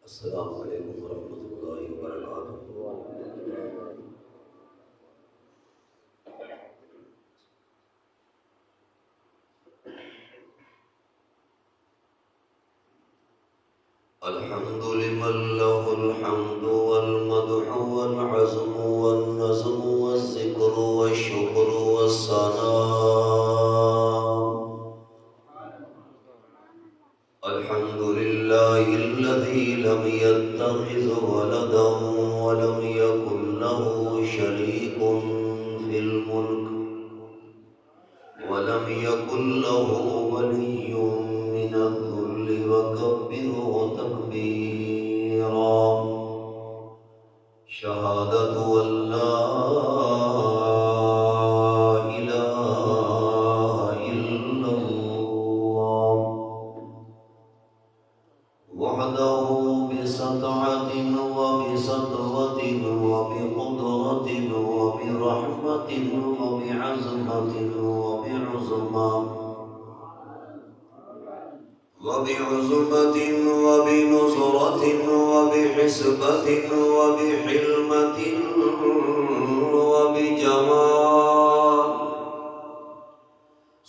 السلام علیکم ورحمۃ اللہ وبرکاتہ۔ الحمد لمن له الحمد والمدح والعزم والنظم والذكر والشكر والثناء. الحمد لله الذي لم يتخذ ولدا ولم يكن له شريك في الملك ولم يكن له ولي من الذل وكبره تكبيرا. شهادة أن لا إله إلا الله وحده بسطعة وبسطوة وبقدرة وبرحمة وبعزمة وبعظمة وبعزمة وبنصرة وبحسبة وبحلمة وبجمال.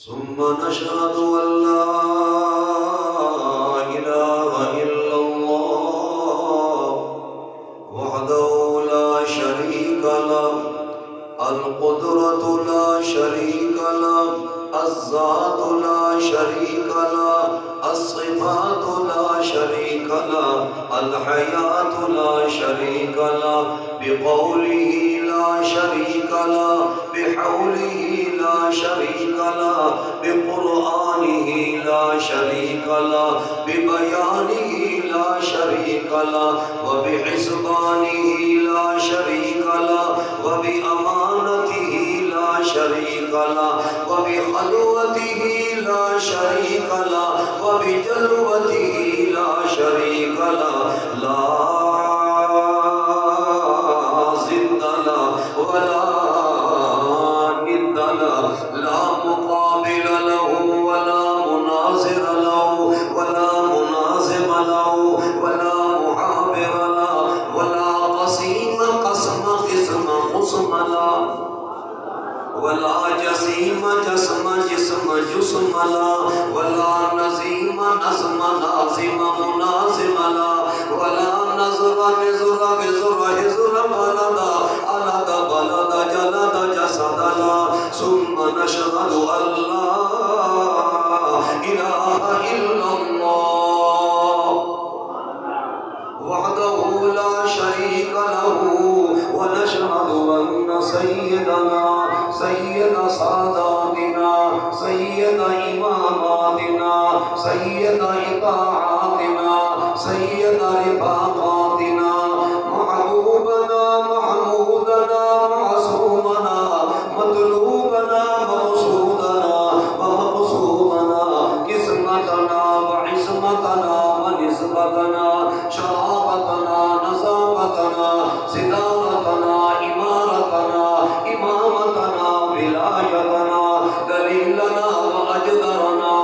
ثم نشهد أن لا إله إلا الله وحده لا شريك له، القدرة لا شريك له، الذات لا شريك له، الصفات لا شريك له، الحياة لا شريك له، بقوله لا شريك له، بحوله لا شريك له، بقرآنه لا شريك له، ببيانه لا شريك له، وبحسبانه لا شريك له، وبأمانته لا شريك له، وبخلوته لا شريك له، وبجلوته لا شريك له، لا ضد له ولا ند له، لا مقابل له ولا مناظر له ولا منازم له ولا محابر له ولا قسيم قسم قسم خصم له ولا جسيم جسم جسم جسم لا ولا نزيم نزم نازم منازم لا ولا نزر نزر بزر هزر بلدا ألد بلد جلد جسد لا. ثم نشهد أن لا إله إلا الله وحده لا شريك له، ونشهد أن سيدنا سيد ساداتنا سيد إماماتنا سيد إطاعاتنا سيد رفاقاتنا محبوبنا محمودنا معصومنا مطلوبنا مقصودنا ومقصودنا قسمتنا وعصمتنا ونسبتنا شرافة نزافتنا صداقتنا إمارتنا إمامتنا ولايتنا دليلنا وأجدرنا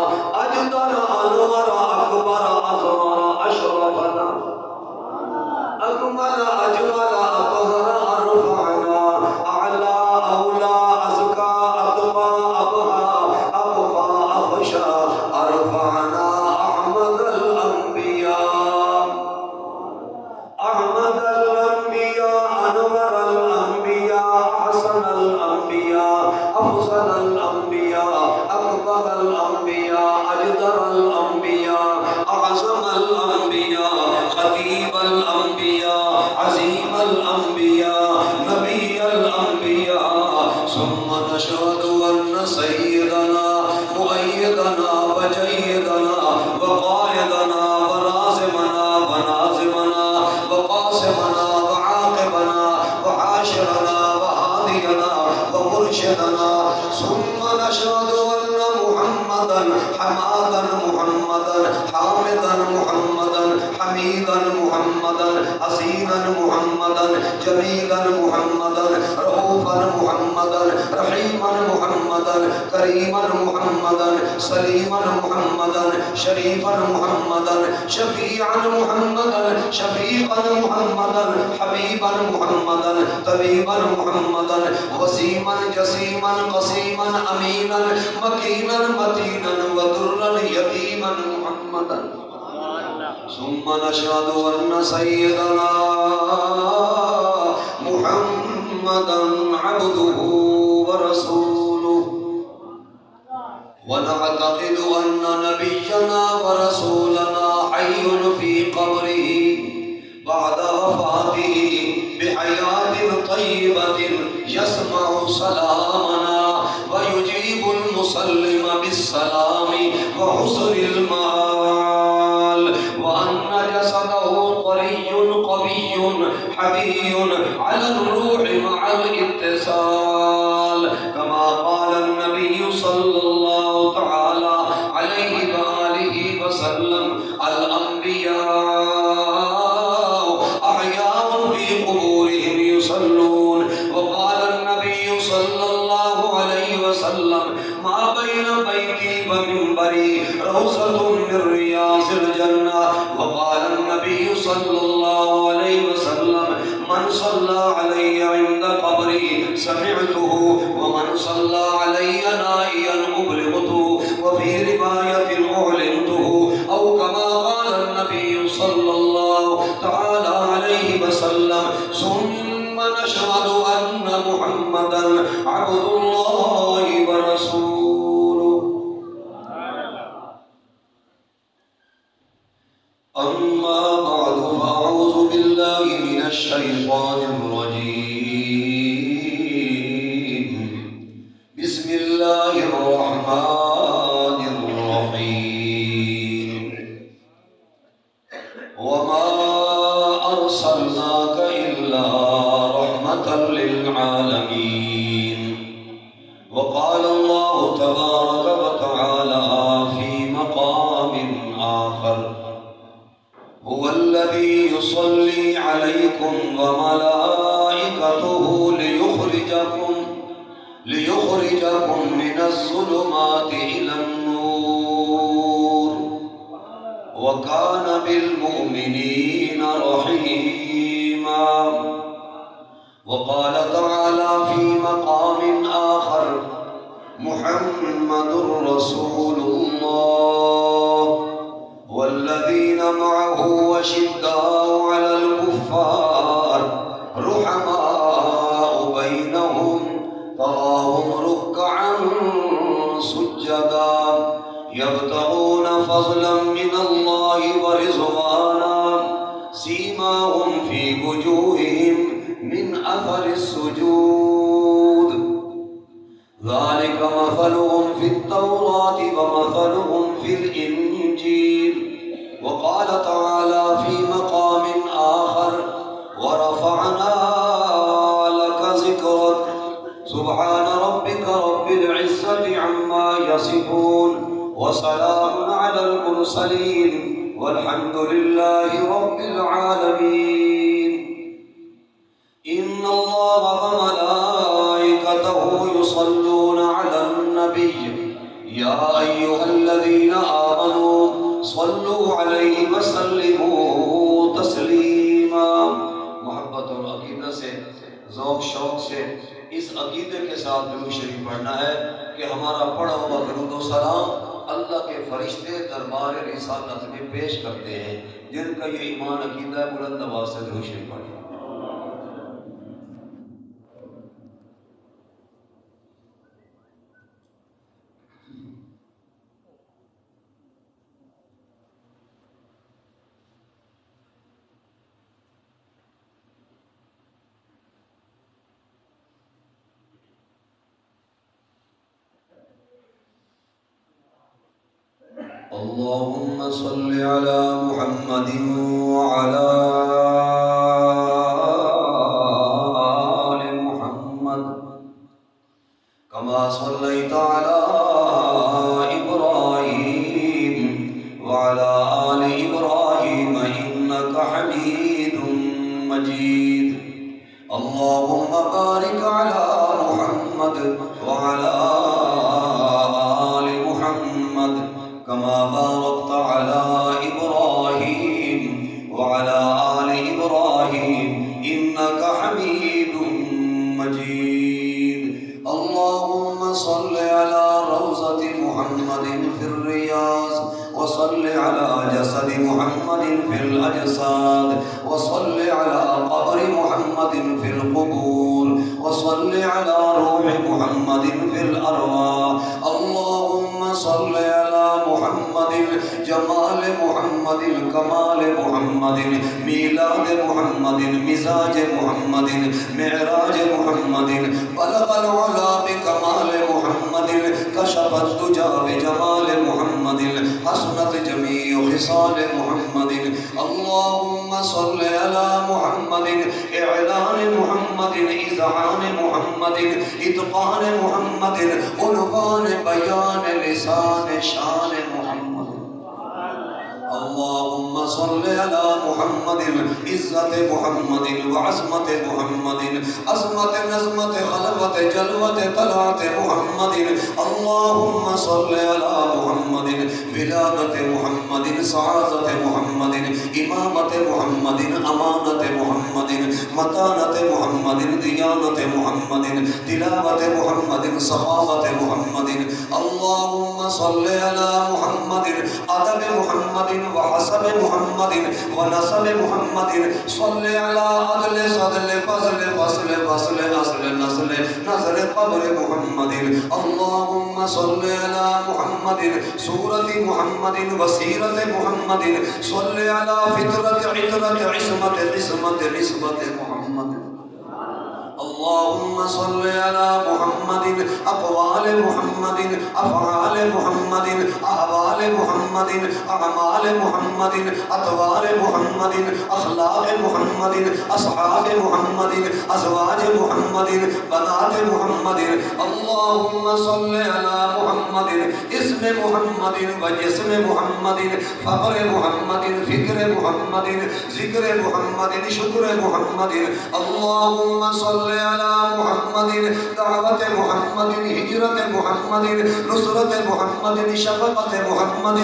أجدر أنور أكبر أصغر أشرفنا أكمل أجمل أطهر أرفعنا أعلى أولى أزكى أطغى أبهى أبقى أخشى أرفعنا أحمد الأنبياء أحمد الأنبياء أنور الأنبياء أحسن الأنبياء أفضل الأنبياء أكبر الأنبياء أجدر الأنبياء أعظم الأنبياء خطيب الأنبياء عظيم الأنبياء نبي الأنبياء. ثم نشهد أن سيدنا مؤيدنا وجيدنا وقائدنا ورازمنا ونازمنا وقاسمنا وعاقبنا وعاشرنا وهادينا ومرشدنا. ثم نشهد أن محمدا حمادا محمدا حامدا محمدا حميدا محمدا حسينا محمدا جميلا محمدا رؤوفا محمدا رحيما محمدا كريما محمدا سليما محمدا شريفا محمدا شفيعا محمدا شفيقا محمدا حبيبا محمدا طبيبا محمدا وسيما جسيما قسيما أمينا مكينا متينا ودرا يتيما محمدا ثم نشهد أن سيدنا محمدا عبده ورسوله ونعتقد أن نبينا ورسولنا حي في قبره بعد وفاته بحياة طيبة يسمع سلامنا ويجيب المسلم بالسلام وحسن المآل وأن جسده طري قوي حبي على الروح مع الاتصال كما قال النبي صلى الله تعالى عليه وآله وسلم الأنبياء أحياء في قبورهم يصلون وقال النبي صلى الله عليه وسلم ما بين بيتي ومنبري روضة من رياض الجنة وقال النبي صلى الله عليه وسلم من صلى علي عند قبري سمعته ومن صلى علي نائيا أبلغته وفي رواية أعلنته أو كما قال النبي صلى الله تعالى عليه وسلم ثم نشهد أن محمدا عبد الله ورسوله أما بعد فأعوذ بالله من الشيطان الرجيم بسم الله الرحمن الرحيم وما أرسلناك إلا رحمة للعالمين وقال الله تبارك وتعالى في مقام آخر هو الذي يصلي عليكم وملائكته ليخرجكم من الظلمات إلى النور وكان بالمؤمنين رحيما وقال تعالى في مقام آخر محمد رسول الله والذين معه وشداء على الكفار رحماء بينهم تراهم ركعا سجدا يبتغون فضلا من الله ورضوانا سيماهم في وجوههم من أثر السجود ذلك مثلهم في التوراة ومثلهم في الإنجيل وقال تعالى في مقام آخر ورفعنا لك ذكرك سبحان ربك رب العزة عما يصفون وسلام على المرسلين والحمد لله رب العالمين إن الله وملائكته يصلون على النبي يا أيها الذين آمنوا صلوا عليه وسلموا تسلیما. محبت اور عقیدہ سے ذوق شوق سے اس عقیدے کے ساتھ درود شریف پڑھنا ہے کہ ہمارا پڑھا ہوا درود و سلام اللہ کے فرشتے دربار رسالت میں پیش کرتے ہیں جن کا یہ ایمان عقیدہ ہے. بلند آواز سے درود شریف پڑھیں. اللهم صل على محمد وعلى آل محمد كما صليت على إبراهيم وعلى آل إبراهيم إنك اللهم بارك على محمد وعلى آل محمد كما باركت على إبراهيم وعلى آل إبراهيم إنك حميد مجيد. اللهم صل على روضة محمد في الرياض، وصل على جسد محمد في الأجساد، وصل على قبر محمد في القبور، وصل على روح محمد في الأرواح. اللهم صل على محمد، جمال محمد، كمال محمد، ميلاد محمد، مزاج محمد، معراج محمد، بلغ العلا بكمال محمد، كشف الدجى بجمال محمد، حسنت جميع خصال محمد. اللهم صل على محمد، إعلان محمد، إذعان محمد، إتقان محمد، عنوان بيان لسان شان محمد. اللهم صل على محمد، عزت محمد وعظمت محمد، عظمت نظمت خلوت جلوت طلعت محمد. اللهم صل على محمد، ولادت محمد، سعادت محمد، امامت محمد، امانت محمد، متانت محمد، دیانت محمد، تلاوت محمد، صحابت محمد. اللهم صل على محمد، ادب محمد وحسب محمد ونسب محمد. صل على عدل صدل فضل فصل فصل اصل نسل نظر قبر محمد. اللهم صل على محمد، سورة محمد وسيرة محمد. صل على فطرة عطرة عصمة عصمة نسبة محمد. اللهم صل على محمد، أقوال محمد، أفعال محمد، أحوال محمد، أعمال محمد، أطوار محمد، أخلاق محمد، أصحاب محمد، أزواج محمد، بنات محمد. اللهم صل على محمد، اسم محمد وجسم محمد، فقر محمد، فكر محمد، ذكر محمد، شكر محمد. اللهم صل على محمد، دعوة محمد، هجرة محمد، نصرة محمد، شفقة محمد،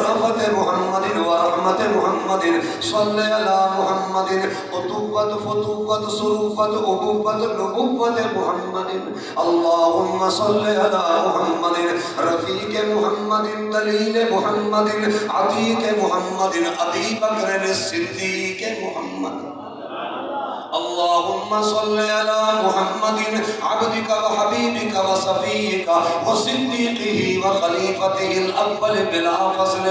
رأفة محمد، ورحمة محمد. صل على محمد، قطوة فتوة صروفة أبوة نبوة محمد. اللهم صل على محمد، رفيق محمد، دليل محمد، عتيق محمد، أبي بكر الصديق محمد. اللهم صل على محمد، عبدك وحبيبك وصفيك وصديقه وخليفته الأول بلا فصل.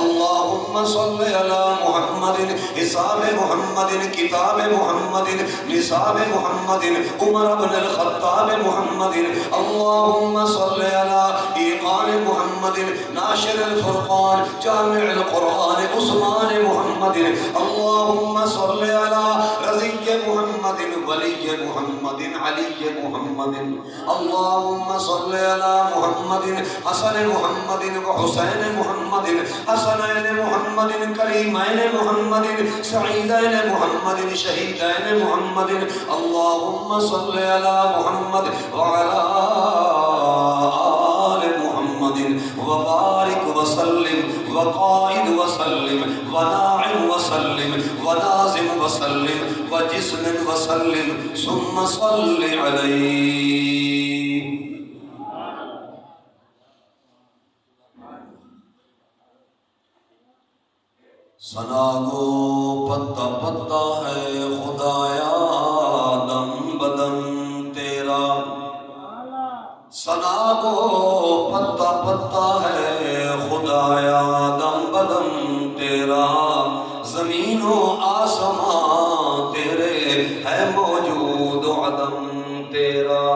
اللهم صل على محمد، حساب محمد، كتاب محمد، نصاب محمد، عمر بن الخطاب محمد. اللهم صل على إيقان محمد، ناشر الفرقان، جامع القرآن، عثمان محمد. اللهم صل على رضي محمد، ولي محمد، علي محمد. اللهم صل على محمد، حسن محمد وحسين محمد، حسنين محمد، كريمين محمد، سعيدين محمد، شهيدين محمد. اللهم صل على محمد وعلى آل محمد، وبارك وسلم، وقائد وسلم، وناعم وسلم، ونازم وسلم، وجسم وسلم، ثم صل عليه. ثنا گو پتا پتا ہے خدایا دم بدن تیرا. ثنا گو پتا پتا ہے خدایا دم بدن تیرا. زمین و آسمان تیرے ہے موجود و عدم تیرا.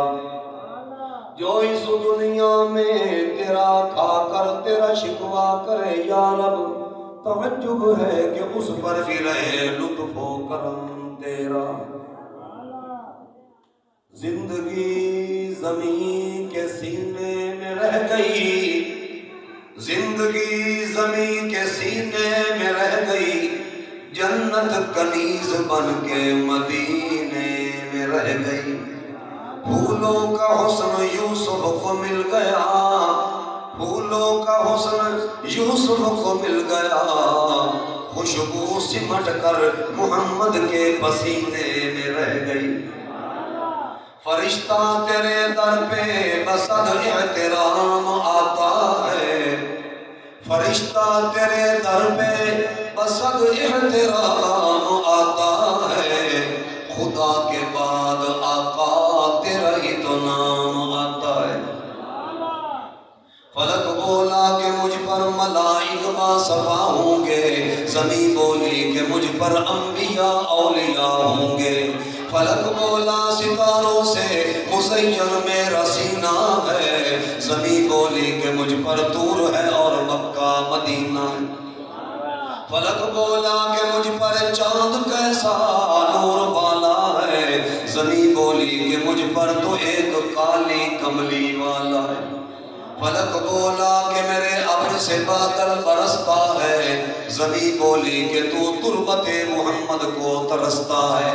جو اس دنیا میں تیرا کھا کر تیرا شکوا کرے یا رب، تعجب ہے کہ اس پر بھی رہے لطف و کرم تیرا. زندگی زمین کے سینے میں رہ گئی، زندگی زمین کے سینے میں رہ گئی، جنت کنیز بن کے مدینے میں رہ گئی، پھولوں کا حسن یوسف کو مل گیا، پھولوں کا حسن یوسف کو مل گیا، خوشبو سمٹ کر محمد کے پسینے میں رہ گئی۔ فرشتہ تیرے در پہ بصد احترام آتا ہے، فرشتہ تیرے در پہ بصد احترام آتا ہے، خدا کے بعد آقا تیرا ہی تو نام آتا ہے۔ فلک بولا کہ مجھ پر ملائک باصفا ہوں گے، زمین بولی کہ مجھ پر انبیاء اولیاء ہوں گے، فلک بولا ستاروں سے مزین میرا سینہ ہے، زمین بولی کہ مجھ پر طور ہے اور مکہ مدینہ ہے، فلک بولا کہ مجھ پر چاند کیسا نور والا ہے، زمین بولی کہ مجھ پر تو ایک کالی کملی والا ہے، فلک بولا کہ میرے ابر سے بادل برستا ہے، زمین بولی کہ تو تربت محمد کو ترستا ہے،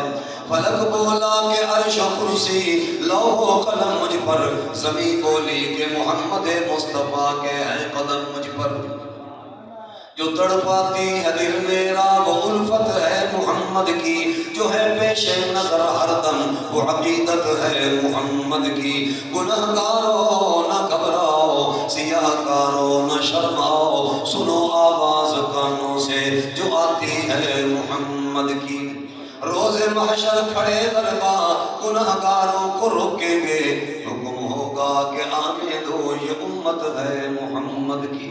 فلک بولا کہ عرش و کرسی لوح و قلم مجھ پر، زمین بولی کہ محمد مصطفیٰ کے ہیں قدم مجھ پر، جو تڑپاتی ہے دل میرا وہ الفت ہے محمد کی، جو ہے پیش نظر ہر دم وہ عقیدت ہے محمد کی، گنہگارو نہ گھبراؤ، سیاہ کارو نہ شرماؤ، سنو آواز کانوں سے جو آتی ہے محمد کی، روز محشر کھڑے درباں گنہگاروں کو روکیں گے، حکم ہوگا کہ آنے دو یہ امت ہے محمد کی،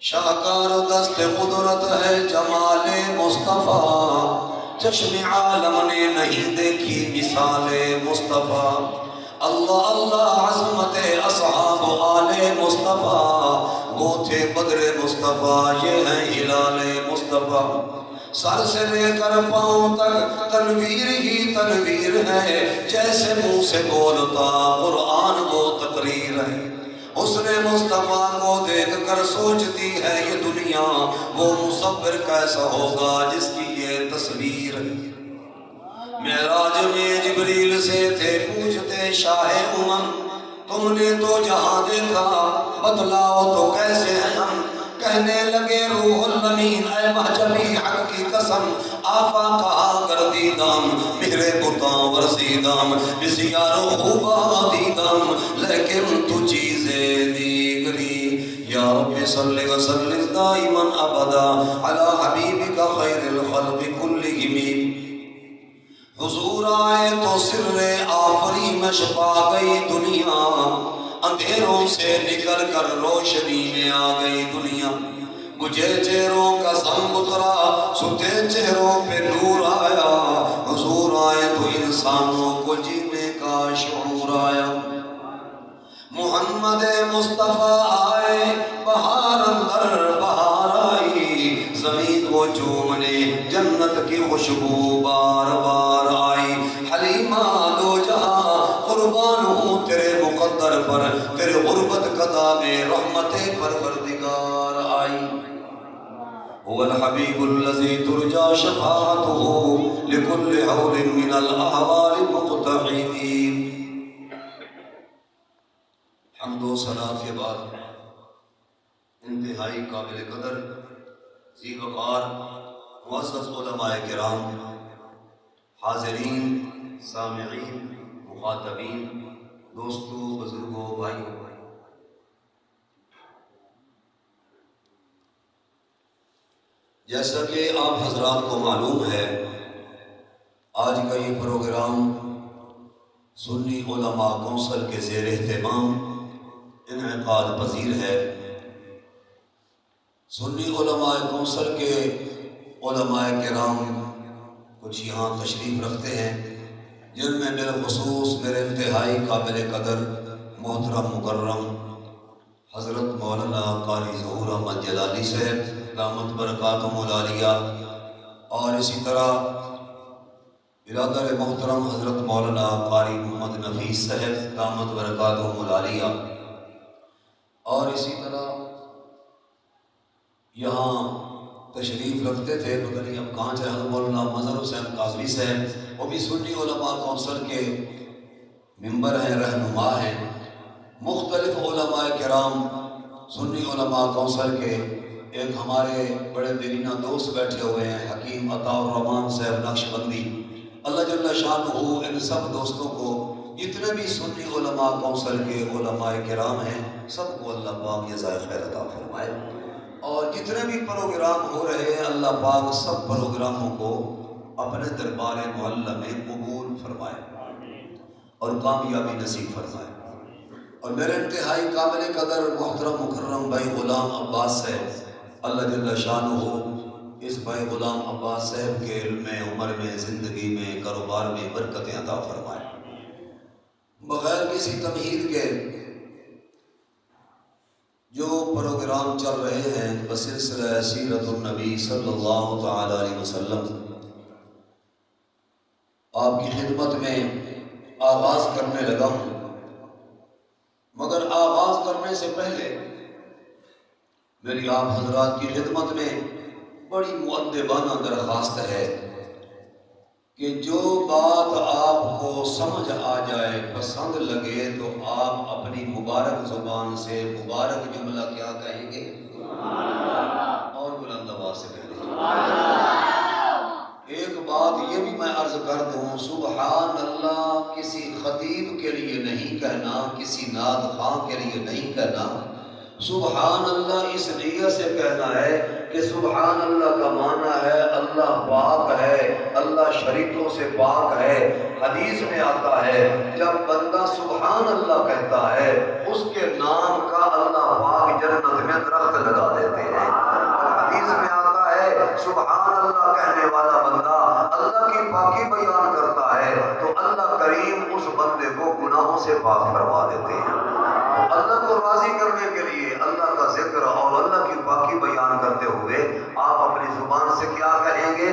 شاہکار دست قدرت ہے جمال مصطفیٰ، چشم عالم نے نہیں دیکھی مثال مصطفیٰ، اللہ اللہ عظمت اصحاب آل مصطفیٰ، وہ تھے بدر مصطفیٰ یہ ہیں ہلال مصطفیٰ، سر سے لے کر پاؤں تک تنویر ہی تنویر ہے، جیسے منہ سے بولتا قرآن وہ تقریر ہے، حسن مصطفیٰ کو دیکھ کر سوچتی ہے یہ دنیا وہ مصور کیسا ہوگا جس کی یہ تصویر ہے، معراج میں جبریل سے تھے پوچھتے شاہ امم، تم نے تو جہاں دیکھا بتلاؤ تو کیسے ہیں ہم، کہنے لگے روح الامین اے محجبی حق کی قسم، آفا کہا کر دیدام میرے بتاں ورزیدام بسیار خوبا دیدام، لیکن تو چیزیں دیگری، یا رب صلی وسلم دائما ابدا علی حبیبک خیر الخلق کلہم، حضور آئے تو سر آفری میں چھپا گئی دنیا، اندھیروں سے نکل کر روشنی میں آ گئی دنیا، مجھے چہروں کا سنگ اترا ستے چہروں پہ نور آیا، حضور آئے تو انسانوں کو جینے کا شعور آیا، محمد مصطفیٰ آئے بہار اندر بہار آئی، زمین کو چومنے جنت کی خوشبو بار بار آئی، حلیمہ دو جہاں قربان ہوں تیرے مقدر پر، تیرے غربت قضا میں رحمت پروردگار آئی، هو الحبیب الذی ترجا شفاعته لكل حول من الاحوال مقتحمین۔ حمد و ثنا کے بعد انتہائی قابل قدر ذی وقار معزز علماء کرام، حاضرین، سامعین، مخاطبین، دوستوں، بزرگوں، بھائیوں، جیسا کہ آپ حضرات کو معلوم ہے آج کا یہ پروگرام سنی علماء کونسل کے زیر اہتمام انعقاد پذیر ہے۔ سنی علماء کونسل کے علماء کرام کچھ یہاں تشریف رکھتے ہیں، جن میں بالخصوص میرے انتہائی قابل قدر محترم مکرم حضرت مولانا قاری ظہور احمد جلالی صاحب دامت برکاتہم العالیہ، اور اسی طرح برادر محترم حضرت مولانا قاری محمد نفیس صاحب دامت برکاتہم العالیہ، اور اسی طرح یہاں تشریف رکھتے تھے پتہ نہیں اب کہاں چلے مولانا مظہر حسین قاضوی صاحب، وہ بھی سنی علماء کونسل کے ممبر ہیں، رہنما ہیں۔ مختلف علماء کرام سنی علماء کونسل کے ایک ہمارے بڑے دینہ دوست بیٹھے ہوئے ہیں، حکیم عطا الرحمان صاحب نقشبندی، اللہ جل شانہ ان سب دوستوں کو، جتنے بھی سنی علماء کونسل کے علماء کرام ہیں، سب کو اللہ پاک جزائے خیر عطا فرمائے۔ اور جتنے بھی پروگرام ہو رہے ہیں، اللہ پاک سب پروگراموں کو اپنے دربار معلی میں قبول فرمائے اور کامیابی نصیب فرمائے۔ اور میرے انتہائی قابل قدر محترم مکرم بھائی غلام عباس صاحب، اللہ جل شانہ اس بھائی غلام عباس صاحب کے علم میں، عمر میں، زندگی میں، کاروبار میں برکتیں عطا فرمائے۔ بغیر کسی تمہید کے جو پروگرام چل رہے ہیں بسلسلہ سیرت النبی صلی اللہ تعالی علیہ وسلم، آپ کی خدمت میں آغاز کرنے لگا ہوں، مگر آغاز کرنے سے پہلے میری آپ حضرات کی خدمت میں بڑی مؤدبانہ درخواست ہے کہ جو بات آپ کو سمجھ آ جائے، پسند لگے، تو آپ اپنی مبارک زبان سے مبارک جملہ کیا کہیں گے؟ اور بلند آواز سے کہیں۔ ایک بات یہ بھی میں عرض کر دوں، سبحان اللہ کسی خطیب کے لیے نہیں کہنا، کسی نعت خواں کے لیے نہیں کہنا، سبحان اللہ اس نیت سے کہنا ہے کہ سبحان اللہ کا معنی ہے اللہ پاک ہے، اللہ شریکوں سے پاک ہے۔ حدیث میں آتا ہے جب بندہ سبحان اللہ کہتا ہے، اس کے نام کا اللہ پاک جنت میں درخت لگا دیتے ہیں۔ اور حدیث میں آتا ہے سبحان اللہ کہنے والا بندہ اللہ کی پاکی بیان کرتا ہے تو اللہ کریم اس بندے کو گناہوں سے پاک فرما دیتے ہیں۔ اللہ کو راضی کرنے کے لیے اللہ کا ذکر اور اللہ کی پاکی بیان کرتے ہوئے آپ اپنی زبان سے کیا کہیں گے؟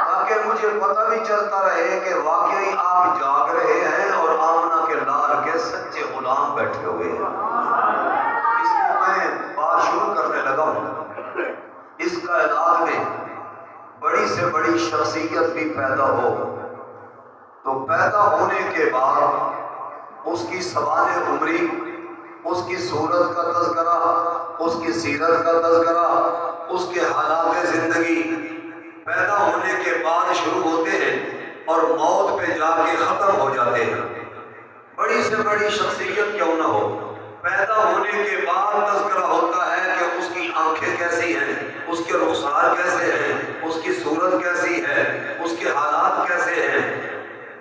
تاکہ مجھے پتہ بھی چلتا رہے کہ واقعی آپ جاگ رہے ہیں اور آمنہ کے لال کے سچے غلام بیٹھے ہوئے ہیں۔ اس لیے میں بات شروع کرنے لگا ہوں، اس کائنات میں بڑی سے بڑی شخصیت بھی پیدا ہو تو پیدا ہونے کے بعد اس کی سوانح عمری، اس کی صورت کا تذکرہ، اس کی سیرت کا تذکرہ، اس کے حالات زندگی پیدا ہونے کے بعد شروع ہوتے ہیں اور موت پہ جا کے ختم ہو جاتے ہیں۔ بڑی سے بڑی شخصیت کیوں نہ ہو، پیدا ہونے کے بعد تذکرہ ہوتا ہے کہ اس کی آنکھیں کیسی ہیں، اس کے رخسار کیسے ہیں، اس کی صورت کیسی ہے، اس کے حالات کیسے ہیں۔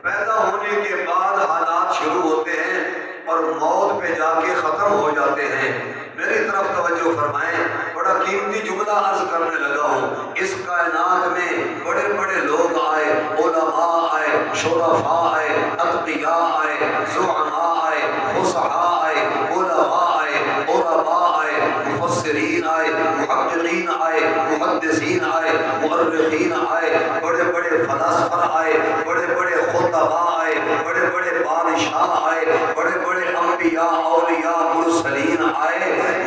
پیدا ہونے کے بعد حالات شروع ہوتے ہیں اور موت پہ جا کے ختم ہو جاتے ہیں۔ میری طرف توجہ فرمائیں، بڑا قیمتی جملہ عرض کرنے لگا ہوں۔ اس کائنات میں بڑے بڑے لوگ آئے، علماء آئے، شرفاء آئے، اتقیاء آئے، زعماء آئے، فصحاء آئے، علماء آئے، عرباء آئے، مفسرین آئے، محققین آئے، محدثین آئے، مؤرخین آئے، بڑے بڑے فلاسفہ آئے، بڑے بڑے خطباء آئے، بڑے بڑے بادشاہ آئے، بڑے بڑے انبیاء، اولیاء، مرسلین آئے،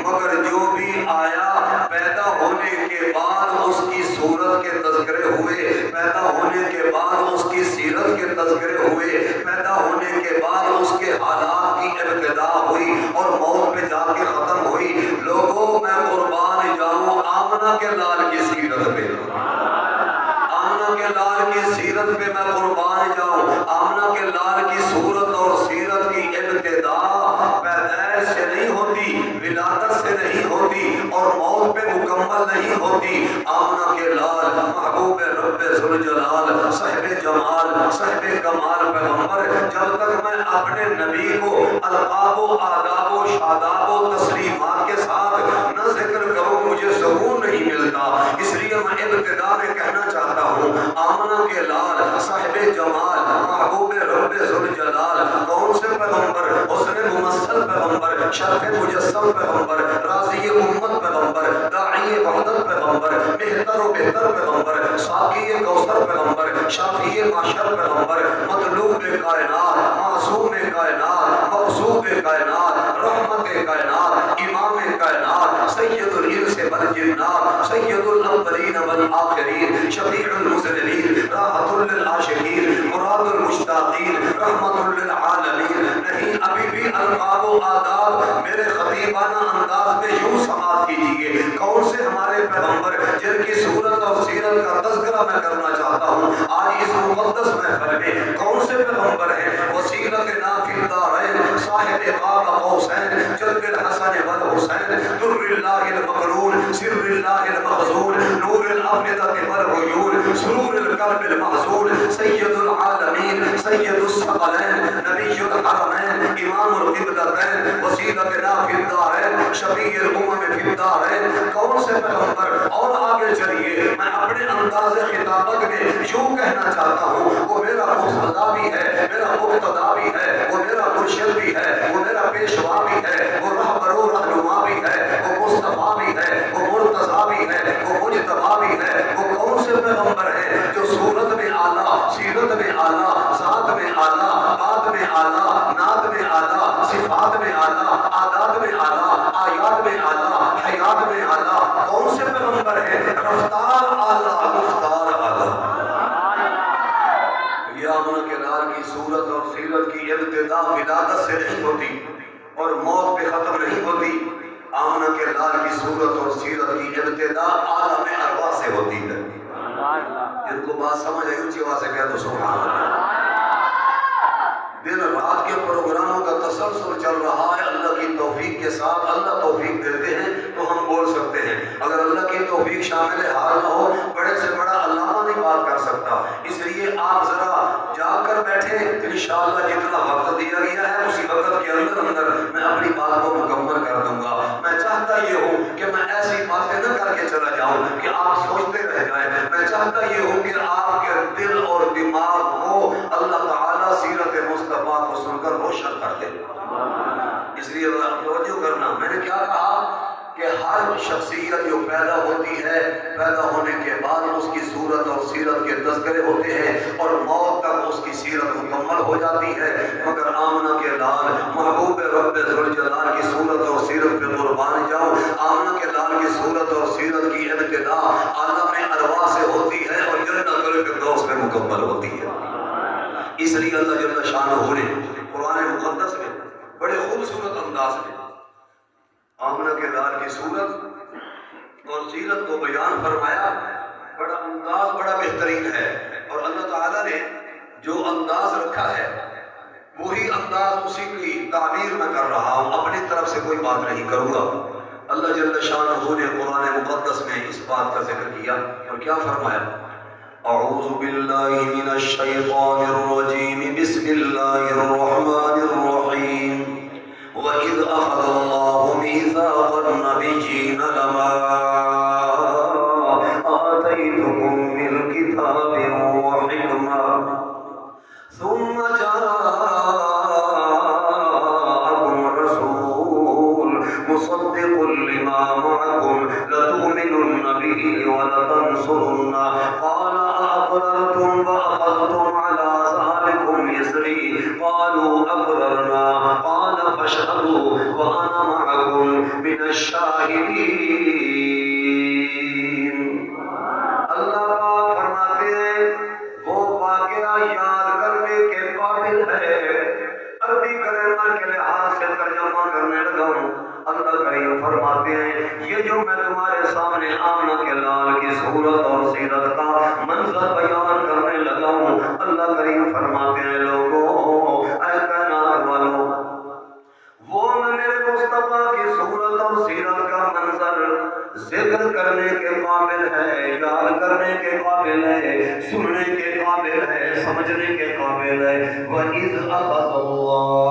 مگر جو بھی آیا پیدا ہونے کے بعد اس کی صورت کے تذکرے ہوئے، پیدا ہونے کے بعد اس کی سیرت کے تذکرے ہوئے، پیدا ہونے کے بعد اس کے حالات کی ابتدا ہوئی اور موت پہ جا کے ختم ہوئی۔ لوگوں میں قربان جاؤں آمنہ کے لال کی سیرت پہ، آمنہ کے لال کی سیرت پہ میں قربان جاؤں۔ آمنہ کے لال کی صورت اور سیرت کی ابتدا پیدائش سے نہیں ہوتی، ولادت سے نہیں ہوتی اور موت پہ مکمل نہیں ہوتی۔ آمنہ کے لال محبوب رب ذوالجلال، صاحب جمال، صاحب کمال پیغمبر، جب تک میں اپنے نبی کو القاب و آداب و شاداب و تسلیمات کے ساتھ نہ ذکر کروں مجھے سکون نہیں ملتا۔ اس لیے میں ابتدا میں کہنا چاہتا ہوں آمنہ کے لال، صاحب جمال، محبوب رب ذوالجلال، کون سے پیغمبر؟ حسن ممثل پیغمبر، شرف مجسم پیغمبر، راضی امت پیغمبر، داعی وحدت پیغمبر، بہتر و بہتر پیغمبر، ساقی کوثر پیغمبر، شافی معشر پیغمبر، مطلوب کائنات، معصوم کائنات، مقصود کائنات، رحمت کائنات، امام کائنات، سید الانس والجنات، سید الاولین والآخرین، شفیع المذنبین، راحت للعاشقین، مراد المشتاقین، رحمت للعالمین. نہیں، ابھی بھی القاب و آداب میرے خطیبانہ انداز میں یوں سماعت کیجیے. کون سے ہمارے پیغمبر جن کی صورت اور سیرت کا تذکرہ میں کرنا چاہتا ہوں آج اس مقدس محفل میں. کون سے پیغمبر ہیں؟ وسیلتنا فی الدارین، صاحب قاب قوسین، جد الحسن والحسین، در اللہ المقرون، سر اللہ المخزون، نور الافئدہ والعیون، سرور القلب المحزون، سید العالمین، سید الثقلین، نبی الحرمین، امام القبلتین، وسیلتنا فی الدارین، شفیع الامم فی الدارین. کون سے پیغمبر؟ اور آگے چلیے، میں اپنے انداز خطابت میں یوں کہنا چاہتا ہوں، وہ میرا مقتدا بھی ہے، میرا مقتدا بھی ہے، وہ میرا مرشد بھی ہے، وہ میرا پیشوا بھی ہے، وہ رہبر و رہنما بھی ہے، وہ مصطفیٰ بھی ہے، وہ مرتضیٰ بھی ہے، وہ مجتبیٰ بھی ہے. وہ کون سے پیغمبر ہیں جو صورت میں اعلیٰ، سیرت میں اعلیٰ، ذات میں اعلیٰ، بات میں اعلیٰ، نعت میں اعلیٰ، صفات میں اعلیٰ، عادات میں اعلیٰ، آیات میں اعلیٰ، حیات میں اعلیٰ؟ کون سے پیغمبر ہیں؟ رفتار اعلیٰ، رفتار اعلیٰ. یہ آمنہ کے لال کی صورت اور سیرت کی ابتدا ولادت سے نہیں ہوتی اور موت پہ ختم نہیں ہوتی. آمنہ کے لال کی صورت اور سیرت کی ابتدا عالم ارواح سے ہوتی ہے. جن کو بات سمجھ آئی اونچی آواز سے کہہ دو سبحان اللہ. دن رات کے پروگراموں کا تسلسل چل رہا ہے. اللہ کی توفیق کے ساتھ اللہ توفیق دیتے ہیں تو ہم بول سکتے ہیں. اگر اللہ کی توفیق شامل حال نہ ہو بڑے سے بڑا علامہ نہیں بات کر سکتا. اس لیے آپ ذرا جاگ کر بیٹھے. انشاءاللہ جتنا وقت دیا گیا ہے اسی وقت کے اندر میں اپنی بات کو مکمل کر دوں گا. میں چاہتا یہ ہوں کہ میں ایسی باتیں نہ کر کے چلا جاؤں کہ آپ سوچتے رہ جائیں. میں چاہتا یہ ہوں کہ آپ کے دل اور دماغ کو اللہ تعالیٰ سیرت مصطفیٰ کو سن کر روشن کر دے. اس لیے توجہ کرنا، میں نے کیا کہا کہ ہر شخصیت جو پیدا ہوتی ہے پیدا ہونے کے بعد اس کی صورت اور سیرت کے تذکرے ہوتے ہیں اور موت تک اس کی سیرت مکمل ہو جاتی ہے. مگر آمنہ کے لال محبوب رب ذوالجلال کی صورت اور سیرت پہ قربان جاؤ. آمنہ کے لال کی صورت اور سیرت کی ابتدا عالم ارواح سے ہوتی ہے اور جنت الفردوس میں مکمل ہوتی ہے. اس لیے اللہ جل شانہ نے قرآن مقدس میں بڑے خوبصورت انداز میں آمنہ کے لال کی صورت اور سیرت کو بیان فرمایا. بڑا انداز بڑا بہترین ہے اور اللہ تعالیٰ نے جو انداز رکھا ہے وہی انداز اسی کی تعبیر میں کر رہا ہوں. اپنی طرف سے کوئی بات نہیں کروں گا. اللہ جل شانہ نے قرآن مقدس میں اس بات کا ذکر کیا اور کیا فرمایا؟ اعوذ باللہ من الشیطان الرجیم، بسم اللہ الرحمن الرحیم. وَإِذْ أَخَذَ اللَّهُ مِيثَاقَ النَّبِيِّينَ لَمَا آتَيْتُكُم مِّن كِتَابٍ وَحِكْمَةٍ ثُمَّ جَاءَكُمْ رَسُولٌ مُصَدِّقٌ لِّمَا مَعَكُمْ لَتُؤْمِنُنَّ بِهِ وَلَتَنصُرُنَّهُ قَالَ أَأَقْرَرْتُمْ وَأَخَذْتُمْ عَلَىٰ ذَٰلِكُمْ إِصْرِي قَالُوا أَقْرَرْنَا قَالَ فَاشْهَدُوا وَأَنَا مَعَكُمْ مِنَ الشَّاهِدِينَ. اللہ پاک فرماتے ہیں وہ واقعہ یاد کرنے کے قابل ہے. عربی گرامر کے لحاظ سے ترجمہ کرنے لگا ہوں. اللہ کریم فرماتے ہیں یہ جو میں تمہارے سامنے آمنہ کے لال کی صورت اور سیرت کا منظر بیان کرنے لگا ہوں، اللہ کریم فرماتے ہیں لوگوں، اے کائنات والوں، وہ میں میرے مصطفیٰ کی صورت اور سیرت کا منظر ذکر کرنے کے قابل ہے، یاد کرنے کے قابل ہے، سننے کے قابل ہے، سمجھنے کے قابل ہے. وَإِذْ أَخَذَ اللَّهُ،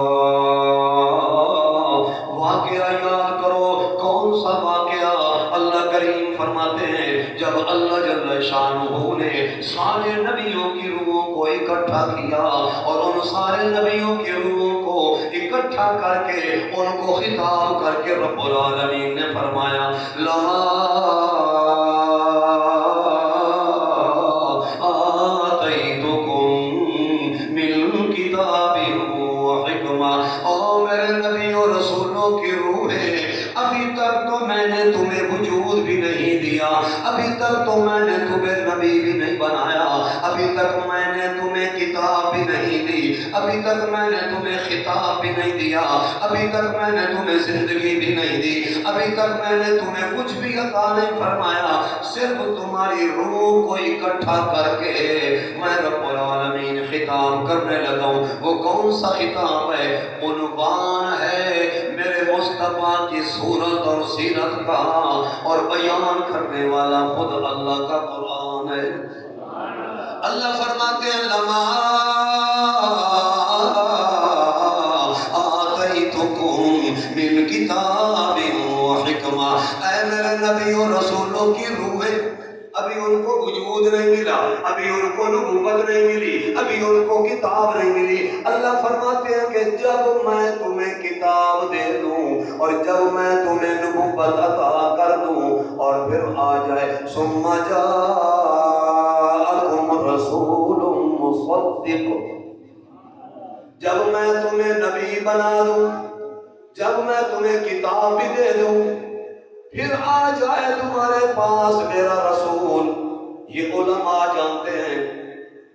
واقعہ یاد کرو. کون سا واقعہ؟ اللہ کریم فرماتے ہیں جب اللہ جل شانہ نے سارے نبیوں کی روحوں کو اکٹھا کیا اور ان سارے نبیوں کی روحوں کو اکٹھا کر کے ان کو خطاب کر کے رب العالمین نے فرمایا لما آتیتکم من کتاب و حکمہ. او میرے نبی اور رسولوں کی روحیں، ابھی تک تو میں نے تمہیں وجود بھی نہیں دیا، ابھی تک تک تو میں نے تمہیں نبی بھی نہیں بنایا، ابھی تک میں نے تمہیں کتاب بھی نہیں دی، ابھی تک میں نے تمہیں خطاب بھی نہیں دیا، ابھی تک میں نے تمہیں زندگی بھی نہیں دی، ابھی تک میں نے تمہیں کچھ بھی عطا نہیں فرمایا، صرف تمہاری روح کو اکٹھا کر کے میں رب العالمین خطاب کرنے لگا ہوں۔ وہ کون سا خطاب ہے؟ عنوان ہے میرے مصطفیٰ کی صورت اور سیرت کا، اور بیان کرنے والا خود اللہ کا قرآن ہے۔ اللہ فرماتے ہیں لما آتیتکم من کتاب و حکمہ، اے میرے نبی اور رسولوں کی روحیں، ابھی ان کو وجود نہیں ملا، ابھی ان کو نبوت نہیں ملی، ابھی ان کو کتاب نہیں ملی۔ اللہ فرماتے ہیں کہ جب میں تمہیں کتاب دے دوں اور جب میں تمہیں نبوت عطا کر دوں اور پھر آ جائے ثم جاءکم رسول مصدق، جب میں تمہیں نبی بنا دوں، جب میں تمہیں کتاب بھی دے دوں، پھر آ جائے تمہارے پاس میرا رسول۔ یہ علماء جانتے ہیں،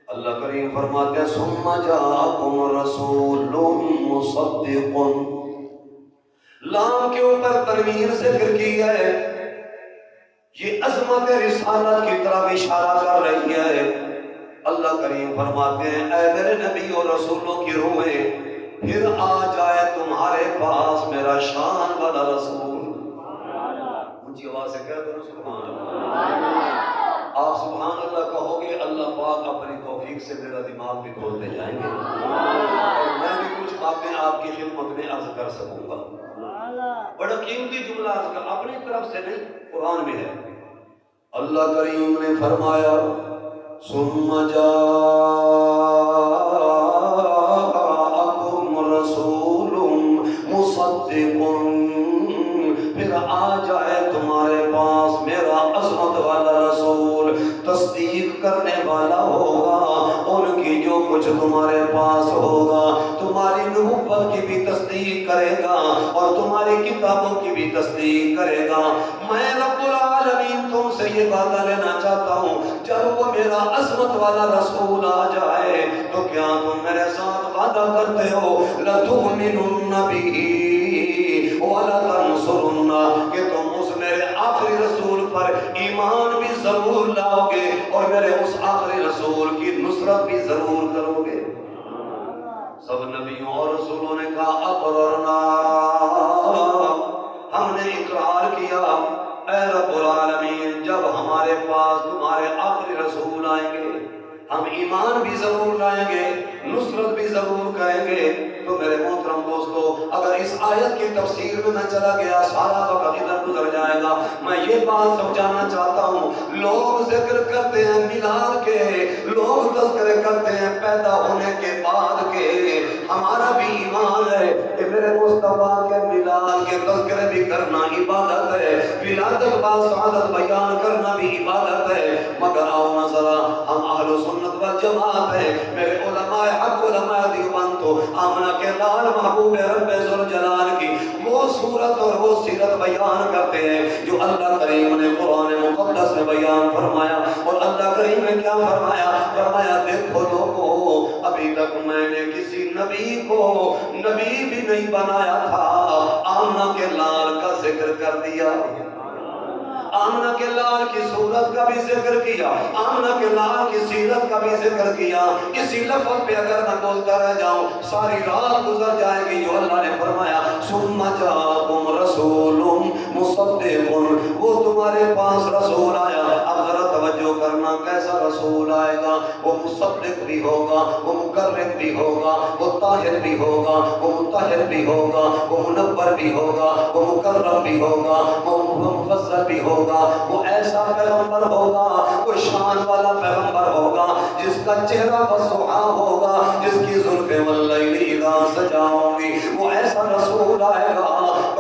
اللہ کریم فرماتے ہیں ثم جاءکم رسول مصدق، لام کے اوپر تنوین ذکر کی ہے، یہ عظمت رسالت کی طرف اشارہ کر رہی ہے۔ اللہ کریم فرماتے ہیں اے میرے نبی اور رسولوں کی روحیں، پھر آ جائے تمہارے پاس میرا شان والا رسول۔ اونچی آواز سے کہہ دو سبحان اللہ۔ آپ سبحان اللہ کہو گے، اللہ پاک اپنی توفیق سے میرا دماغ بھی کھولتے جائیں گے اور میں بھی کچھ باتیں آپ کی خدمت میں عرض کر سکوں گا۔ بڑا قیمتی جملہ عرض کر، اپنی طرف سے نہیں، قرآن میں ہے۔ اللہ کریم نے فرمایا ثم جاءکم رسول مصدق، پھر آ جائے تمہارے پاس میرا عظمت والا رسول، تصدیق کرنے والا ہوگا ان کی جو کچھ تمہارے پاس ہوگا، تمہاری نبوت کی بھی تصدیق کرے گا اور تمہاری کتابوں کی بھی تصدیق کرے گا۔ میں رب العالمین تم سے یہ وعدہ لینا چاہتا ہوں، جب وہ میرا عظمت والا رسول آ جائے تو کیا تم میرے ساتھ وعدہ کرتے ہو لَتُؤْمِنُنَّ بِهِ وَلَتَنْصُرُنَّ، کہ تم اس میرے آخری رسول پر ایمان بھی ضرور لاؤ گے اور میرے اس آخری رسول کی نصرت بھی ضرور کرو گے۔ سب نبیوں اور رسولوں نے کہا اقررنا، ہم نے اقرار کیا اے رب العالمین، جب ہمارے پاس تمہارے آخری رسول آئیں گے ہم ایمان بھی ضرور لائیں گے، نصرت بھی ضرور کریں گے۔ تو میرے محترم دوستو، اگر اس آیت کی تفسیر میں میں چلا گیا سارا وقت ادھر گزر جائے گا۔ میں یہ بات سمجھانا چاہتا ہوں، لوگ ذکر کرتے ہیں میلاد کے، لوگ تذکرے کرتے ہیں پیدا ہونے کے بعد کے، ہمارا بھی ایمان ہے کہ میرے مصطفیٰ کے میلاد کے تذکرے بھی کرنا عبادت ہے، ولادت بعد سعادت بیان کرنا بھی عبادت ہے، مگر آؤ نظرہ ہم اہل سنت والجماعت ہیں، میرے علماء حق علماء دیوبند تو آمنہ کے لال محبوب رب ذوالجلال کی وہ صورت اور وہ سیرت بیان کرتے ہیں جو اللہ کریم نے قرآن مقدس میں بیان فرمایا۔ اور اللہ کریم نے کیا فرمایا؟ فرمایا دیکھو لوگو، ابھی تک میں نے کسی نبی کو نبی بھی نہیں بنایا تھا، آمنہ کے لال کا ذکر کر دیا، آمنہ کے لال کی صورت کا بھی ذکر کیا، آمنہ کے لال کی سیرت کا بھی ذکر کیا۔ اسی لفظ پہ اگر میں بولتا رہ جاؤں ساری رات گزر جائے گی۔ جو اللہ نے فرمایا ثم جاءکم رسول مصدق، وہ تمہارے پاس رسول آیا۔ اب ذرا توجہ کرنا، کیسا رسول آئے گا؟ وہ مصدق بھی ہوگا، وہ مکرم بھی ہوگا، وہ طاہر بھی ہوگا، وہ مطہر بھی ہوگا، وہ منور بھی ہوگا، وہ مکرم بھی ہوگا، وہ مفضل بھی ہوگا، وہ ایسا پیغمبر ہوگا، وہ شان والا پیغمبر ہوگا جس کا چہرہ بسحا ہوگا، جس کی زلفیں واللیل اذا سجا ہوں گی۔ وہ ایسا رسول آئے گا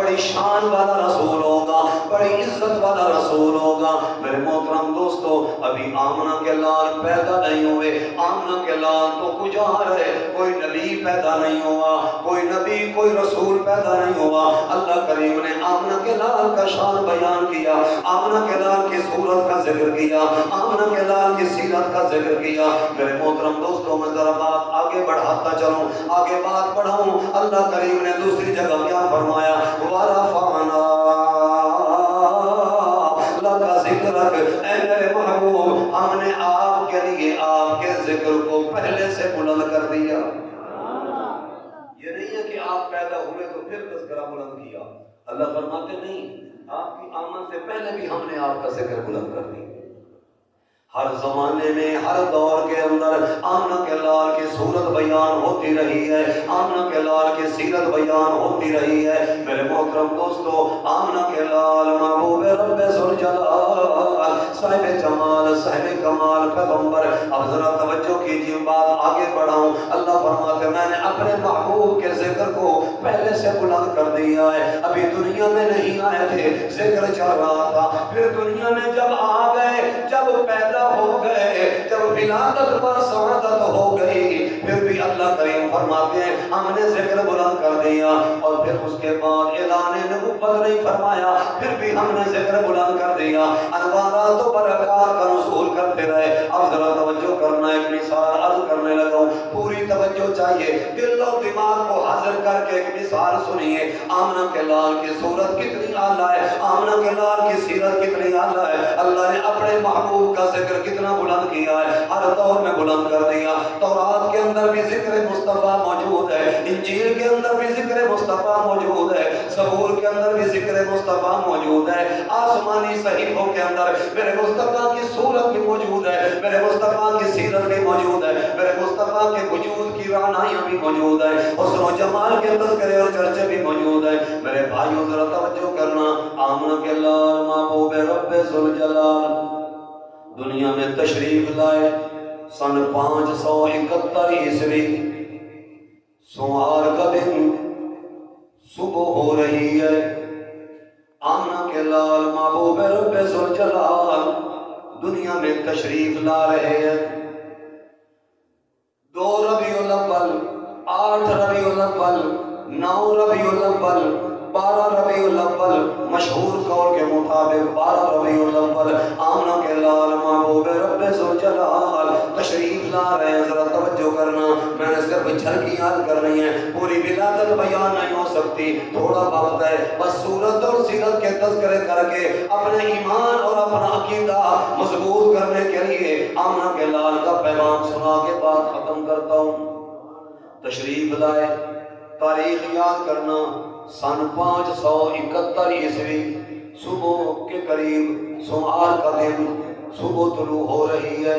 بڑی شان والا رسول ہوگا، بڑی عزت والا رسول ہوگا۔ میرے محترم دوستو، ابھی آمنہ کے لال پیدا نہیں ہوئے، آمنہ کے لال تو گزار ہے، کوئی نبی پیدا نہیں ہوا، کوئی نبی کوئی رسول پیدا نہیں ہوا۔ اللہ کریم نے آمنہ کے لال کا شان بیان کیا، آمنہ کے لال کی صورت کا ذکر کیا، آمنہ کے لال کی سیرت کا ذکر کیا۔ میرے محترم دوستوں، میں ذرا بات آگے بڑھاتا چلوں، آگے بات بڑھاؤں۔ اللہ کریم نے دوسری جگہ کیا فرمایا؟ وَرَفَعْنَا لَكَ ذِكْرَكَ، اے میرے محبوب، ہم نے آپ کے لیے آپ کے ذکر کو پہلے سے بلند کر دیا۔ یہ نہیں ہے کہ آپ پیدا ہوئے تو پھر تذکرہ بلند کیا۔ اللہ فرماتے نہیں، آپ کی آمد سے پہلے بھی ہم نے آپ کا ذکر بلند کر دیا۔ ہر زمانے میں، ہر دور کے اندر آمنہ کے لال کی صورت بیان ہوتی رہی ہے، آمنہ کے لال کی سیرت بیان ہوتی رہی ہے۔ میرے محترم دوستو، آمنہ کے لال محبوب رب ذوالجلال، صاحب جمال، صاحب کمال، پیغمبر۔ اب ذرا توجہ کیجیے، بات آگے بڑھاؤں۔ اللہ فرماتے میں نے اپنے محبوب کے ذکر کو پہلے سے بلند کر دیا ہے۔ ابھی دنیا میں نہیں آئے تھے، ذکر چل رہا تھا، پھر دنیا میں جب آ گئے، جب پیدا ہو گئے، جب ولادت و سعادت ہو گئی، پھر بھی اللہ کریم فرماتے ہیں ہم نے ذکر بلند کر دیا۔ اور پھر اس کے بعد اعلان نبوت نہیں فرمایا، پھر بھی ہم نے ذکر بلند کر دیا۔ انوارات و برکات کا نزول کرتے رہے۔ اب ذرا توجہ کرنا، ایک مثال عرض کرنے لگا ہوں، پوری توجہ چاہیے، دل اور دماغ کو حاضر کر کے ایک مثال سنیے۔ آمنہ کے لال کی صورت کتنی اعلیٰ ہے، آمنہ کے لال کی سیرت کتنی اعلیٰ ہے۔ اللہ نے اپنے محبوب کا ذکر کتنا بلند کیا ہے، ہر دور میں بلند کر دیا۔ تورات کے اندر بھی ذکر مصطفیٰ موجود ہے، انجیل کے اندر بھی ذکر مصطفیٰ موجود ہے، زبور کے اندر بھی ذکر مصطفیٰ موجود ہے، آسمانی صحیفوں کے اندر میرے مصطفیٰ کی صورت بھی موجود ہے، میرے مصطفیٰ کی سیرت بھی موجود ہے، میرے مصطفیٰ کے وجود کی رعنائیاں بھی موجود ہیں، حسن و جمال کے تذکرے اور چرچے بھی موجود ہیں۔ میرے بھائیوں ذرا توجہ کرنا، آمنہ کے لال محبوب رب ذوالجلال دنیا میں تشریف لائے سن 571 عیسوی، سوار کا دن، صبح ہو رہی ہے۔ آمنہ کے لال محبوب رب ذوالجلال دنیا میں تشریف لا رہے ہیں۔ 2 ربیع الاول، 8 ربیع الاول، 9 ربیع الاول، 12 ربیع الاول، مشہور قول کے مطابق 12 ربیع الاول آمنہ کے لال محبوب رب ذوالجلال تشریف لا رہے ہیں۔ ذرا توجہ کرنا، میں نے صرف جھلکیاں کرنی ہے، پوری ولادت بیان نہیں ہو سکتی، تھوڑا وقت ہے، بس صورت اور سیرت کے تذکرے کر کے اپنے ایمان اور اپنا عقیدہ مضبوط کرنے کے لیے آمنہ کے لال کا پیغام سنا کے بات ختم کرتا ہوں۔ تشریف لائے، تاریخ یاد کرنا، سن 571 عیسوی، صبح کے قریب، سوار کا دن، صبح طلوع ہو رہی ہے۔